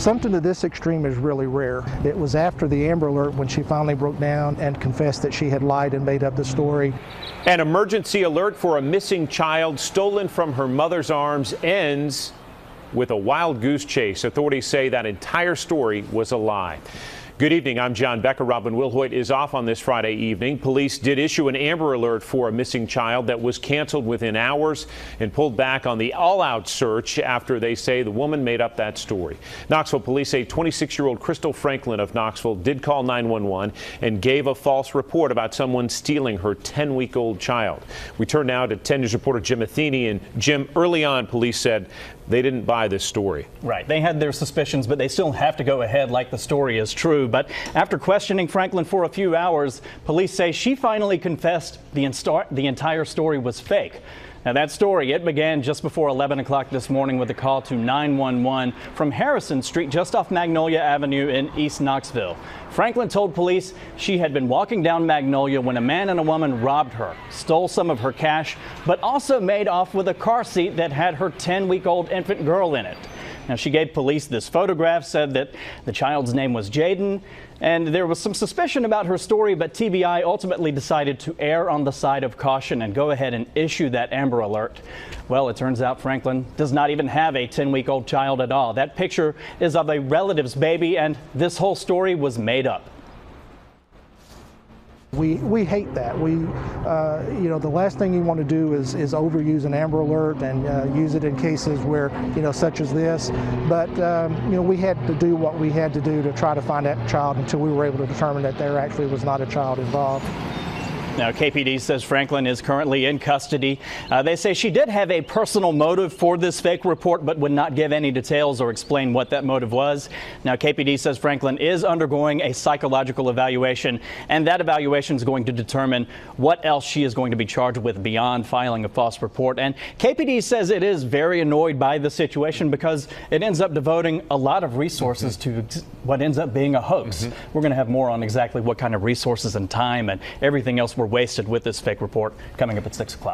Something to this extreme is really rare. It was after the Amber Alert when she finally broke down and confessed that she had lied and made up the story. An emergency alert for a missing child stolen from her mother's arms ends with a wild goose chase. Authorities say that entire story was a lie. Good evening. I'm John Becker. Robin Wilhoit is off on this Friday evening. Police did issue an Amber Alert for a missing child that was canceled within hours and pulled back on the all-out search after they say the woman made up that story. Knoxville police say 26-year-old Crystal Franklin of Knoxville did call 911 and gave a false report about someone stealing her 10-week-old child. We turn now to 10 News reporter Jim Atheny. And Jim, early on, police said they didn't buy this story. Right. They had their suspicions, but they still have to go ahead like the story is true. But after questioning Franklin for a few hours, police say she finally confessed the entire story was fake. Now, that story, it began just before 11 o'clock this morning with a call to 911 from Harrison Street, just off Magnolia Avenue in East Knoxville. Franklin told police she had been walking down Magnolia when a man and a woman robbed her, stole some of her cash, but also made off with a car seat that had her 10-week-old infant girl in it. Now, she gave police this photograph, said that the child's name was Jaden, and there was some suspicion about her story, but TBI ultimately decided to err on the side of caution and go ahead and issue that Amber Alert. Well, it turns out Franklin does not even have a 10-week-old child at all. That picture is of a relative's baby, and this whole story was made up. We hate that. The last thing you want to do is overuse an Amber Alert and use it in cases where, such as this. But, we had to do what we had to do to try to find that child until we were able to determine that there actually was not a child involved. Now, KPD says Franklin is currently in custody. They say she did have a personal motive for this fake report, but would not give any details or explain what that motive was. Now, KPD says Franklin is undergoing a psychological evaluation, and that evaluation is going to determine what else she is going to be charged with beyond filing a false report. And KPD says it is very annoyed by the situation because it ends up devoting a lot of resources to what ends up being a hoax. We're going to have more on exactly what kind of resources and time and everything else were wasted with this fake report coming up at 6 o'clock.